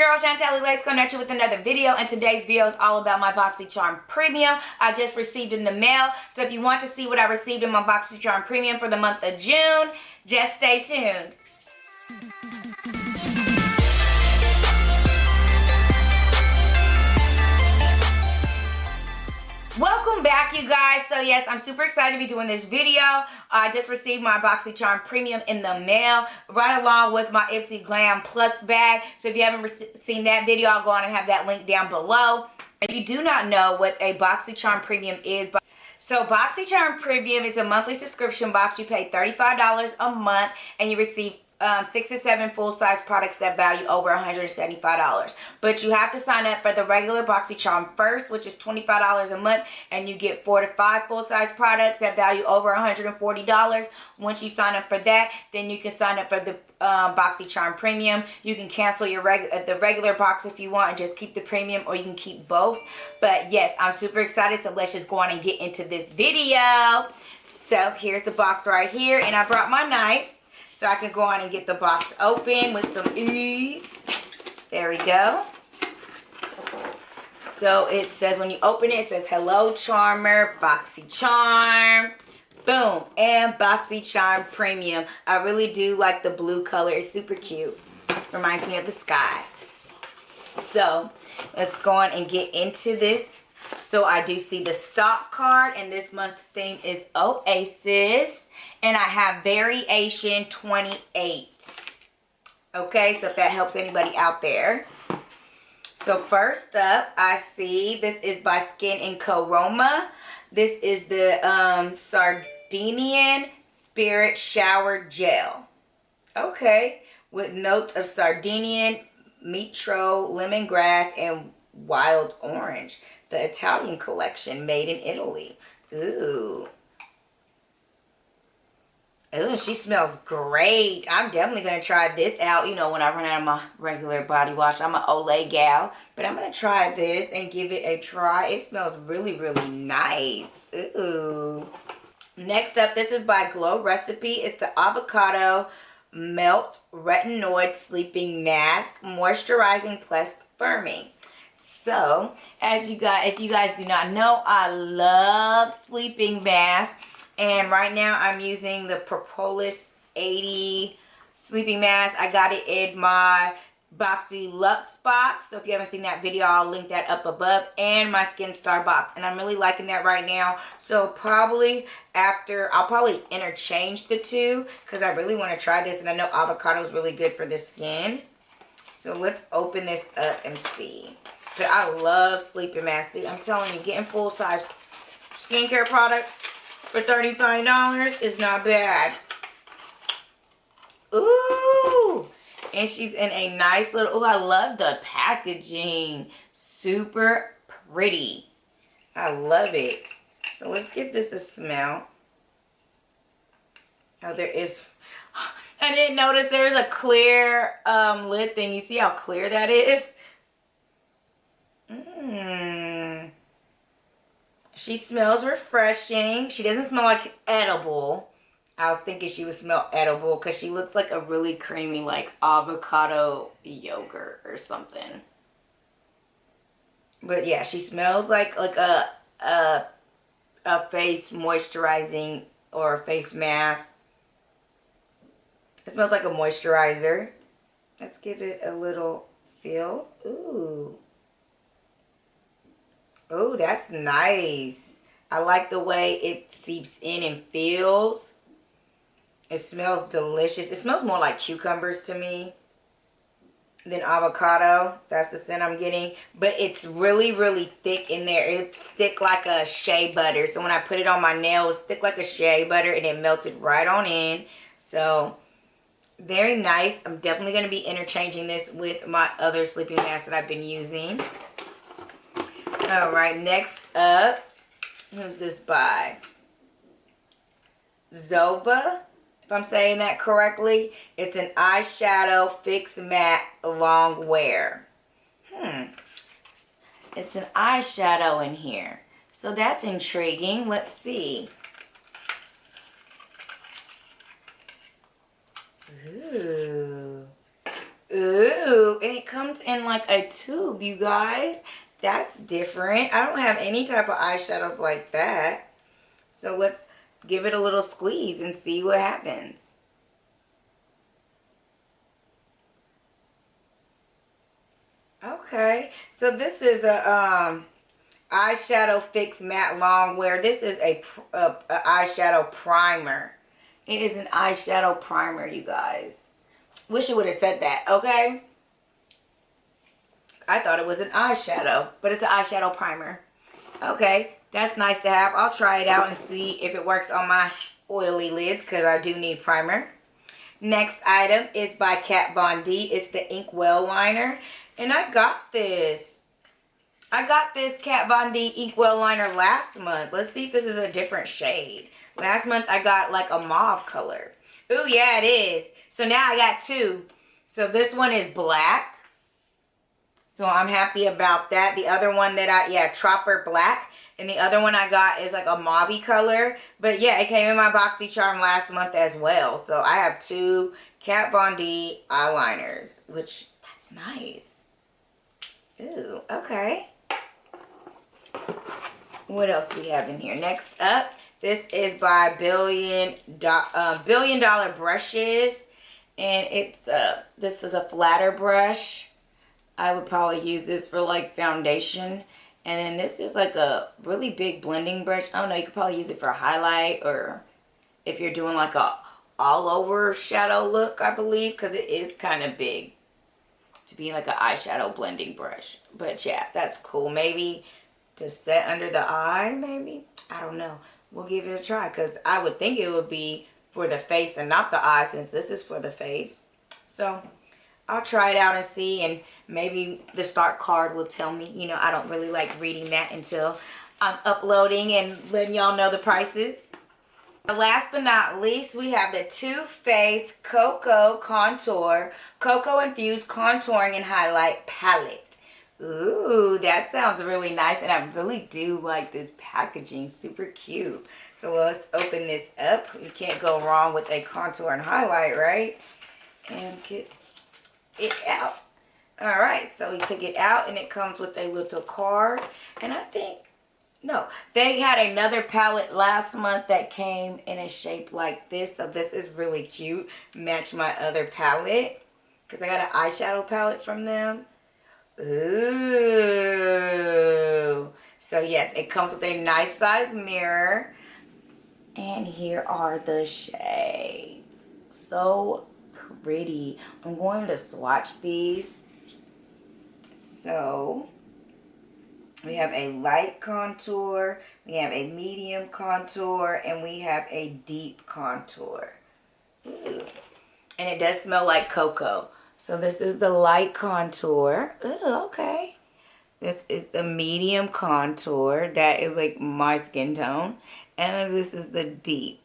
girl Chantelly. Let's come at you with another video, and today's video is all about my Boxycharm Premium. I just received in the mail, so if you want to see what I received in my Boxycharm Premium for the month of June, just stay tuned. Welcome back, you guys. So yes, I'm super excited to be doing this video. I just received my Boxycharm Premium in the mail, right along with my Ipsy Glam Plus bag. So if you haven't seen that video, I'll go on and have that link down below. If you do not know what a Boxycharm Premium is, so Boxycharm Premium is a monthly subscription box. You pay $35 a month and you receive 6 to 7 full-size products that value over $175. But you have to sign up for the regular Boxycharm first, which is $25 a month, and you get 4 to 5 full-size products that value over $140. Once you sign up for that, then you can sign up for the Boxycharm Premium. You can cancel your the regular box if you want and just keep the premium, or you can keep both. But yes, I'm super excited, so let's just go on and get into this video. So here's the box right here, and I brought my knife so I can go on and get the box open with some ease. There we go. So it says, when you open it, it says, "Hello Charmer, Boxycharm." Boom, and Boxycharm Premium. I really do like the blue color. It's super cute. Reminds me of the sky. So let's go on and get into this. So I do see the stock card, and this month's theme is Oasis, and I have variation 28. Okay, so if that helps anybody out there. So first up, I see this is by Skin & Co Roma. This is the Sardinian Spirit Shower Gel. Okay, with notes of Sardinian, Metro, lemongrass, and wild orange. The Italian collection, made in Italy. Ooh. Ooh, she smells great. I'm definitely going to try this out. You know, when I run out of my regular body wash, I'm an Olay gal. But I'm going to try this and give it a try. It smells really, really nice. Ooh. Next up, this is by Glow Recipe. It's the Avocado Melt Retinoid Sleeping Mask, Moisturizing Plus Firming. So, as you guys, if you guys do not know, I love sleeping masks. And right now I'm using the Propolis 80 sleeping mask. I got it in my Boxy Lux box. So if you haven't seen that video, I'll link that up above. And my Skin Star box. And I'm really liking that right now. So probably after, I'll probably interchange the two, because I really want to try this. And I know avocado is really good for the skin. So let's open this up and see. But I love sleeping masks. See, I'm telling you, getting full-size skincare products for $35 is not bad. Ooh! And she's in a nice little... Ooh, I love the packaging. Super pretty. I love it. So let's give this a smell. Oh, there is... I didn't notice there's a clear lid thing. You see how clear that is? She smells refreshing. She doesn't smell like edible. I was thinking she would smell edible because she looks like a really creamy, like avocado yogurt or something. But yeah, she smells like a face moisturizing or a face mask. It smells like a moisturizer. Let's give it a little feel. Ooh. Oh, that's nice. I like the way it seeps in and feels. It smells delicious. It smells more like cucumbers to me than avocado. That's the scent I'm getting. But it's really, really thick in there. It's thick like a shea butter. So when I put it on my nails, it's thick like a shea butter, and it melted right on in. So very nice. I'm definitely going to be interchanging this with my other sleeping mask that I've been using. Alright, next up, who's this by? Zoeva, if I'm saying that correctly. It's an eyeshadow fix matte long wear. It's an eyeshadow in here. So that's intriguing. Let's see. Ooh. Ooh. and it comes in like a tube, you guys. That's different. I don't have any type of eyeshadows like that. So let's give it a little squeeze and see what happens. Okay, so this is a eyeshadow fix matte longwear. This is a eyeshadow primer. It is an eyeshadow primer, you guys. Wish it would have said that, okay? I thought it was an eyeshadow, but it's an eyeshadow primer. Okay, that's nice to have. I'll try it out and see if it works on my oily lids, because I do need primer. Next item is by Kat Von D. It's the Inkwell Liner. And I got this. I got this Kat Von D Inkwell Liner last month. Let's see if this is a different shade. Last month I got like a mauve color. Ooh, yeah, it is. So now I got two. So this one is black. So I'm happy about that. The other one that Tropper Black. And the other one I got is like a mauve color. But yeah, it came in my Boxycharm last month as well. So I have two Kat Von D eyeliners, which that's nice. Ooh, okay. What else do we have in here? Next up, this is by Billion Dollar Brushes. And it's this is a flatter brush. I would probably use this for like foundation. And then this is like a really big blending brush. I don't know, you could probably use it for a highlight, or if you're doing like a all over shadow look, I believe, because it is kind of big to be like an eyeshadow blending brush. But yeah, that's cool. Maybe to set under the eye, maybe. I don't know. We'll give it a try, because I would think it would be for the face and not the eye, since this is for the face. So I'll try it out and see, and maybe the start card will tell me. You know, I don't really like reading that until I'm uploading and letting y'all know the prices. Last but not least, we have the Too Faced Cocoa Infused Contouring and Highlight Palette. Ooh, that sounds really nice, and I really do like this packaging. Super cute. So let's open this up. You can't go wrong with a contour and highlight, right? And get it out. Alright, so we took it out, and it comes with a little card. And I think, no, they had another palette last month that came in a shape like this. So this is really cute. Match my other palette, because I got an eyeshadow palette from them. Ooh. So yes, it comes with a nice size mirror. And here are the shades. So pretty. I'm going to swatch these. So we have a light contour, we have a medium contour, and we have a deep contour. Ooh. And it does smell like cocoa. So this is the light contour. Ooh, okay. This is the medium contour. That is like my skin tone. And then this is the deep.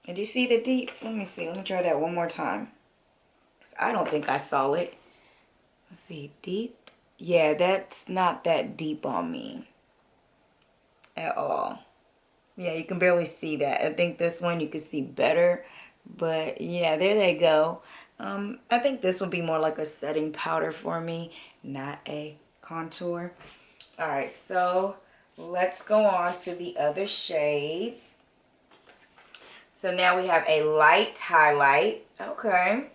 Did you see the deep? Let me see. Let me try that one more time, because I don't think I saw it. Let's see. Deep. Yeah, that's not that deep on me at all. Yeah, you can barely see that. I think this one you can see better. But yeah, there they go. I think this would be more like a setting powder for me, not a contour. Alright, so let's go on to the other shades. So now we have a light highlight. Okay.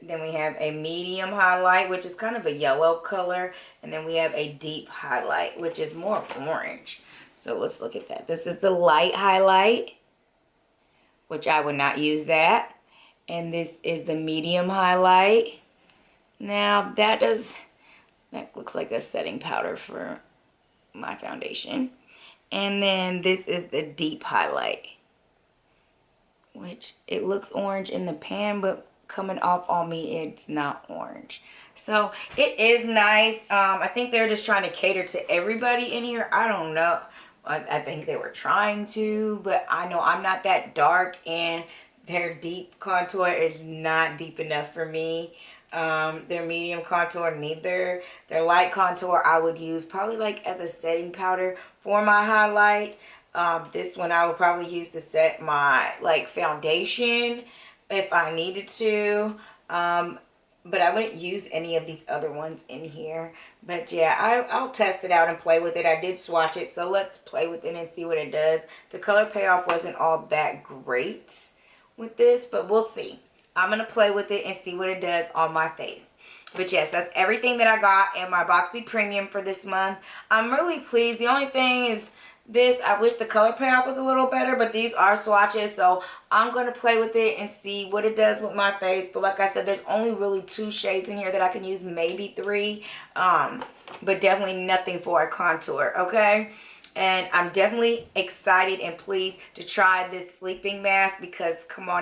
Then we have a medium highlight, which is kind of a yellow color. And then we have a deep highlight, which is more orange. So let's look at that. This is the light highlight, which I would not use that. And this is the medium highlight. Now that looks like a setting powder for my foundation. And then this is the deep highlight, which it looks orange in the pan, but coming off on me, it's not orange. So it is nice. I think they're just trying to cater to everybody in here. I don't know. I think they were trying to, but I know I'm not that dark, and their deep contour is not deep enough for me. Their medium contour neither. Their light contour I would use probably like as a setting powder for my highlight. This one I would probably use to set my like foundation if I needed to. but I wouldn't use any of these other ones in here. But yeah, I'll test it out and play with it. I did swatch it, so let's play with it and see what it does. The color payoff wasn't all that great with this, but we'll see. I'm going to play with it and see what it does on my face. But yes, that's everything that I got in my Boxy Premium for this month. I'm really pleased. The only thing is this, I wish the color payoff was a little better, but these are swatches, so I'm going to play with it and see what it does with my face. But like I said, there's only really 2 shades in here that I can use, maybe 3, but definitely nothing for a contour, okay? And I'm definitely excited and pleased to try this sleeping mask because, come on,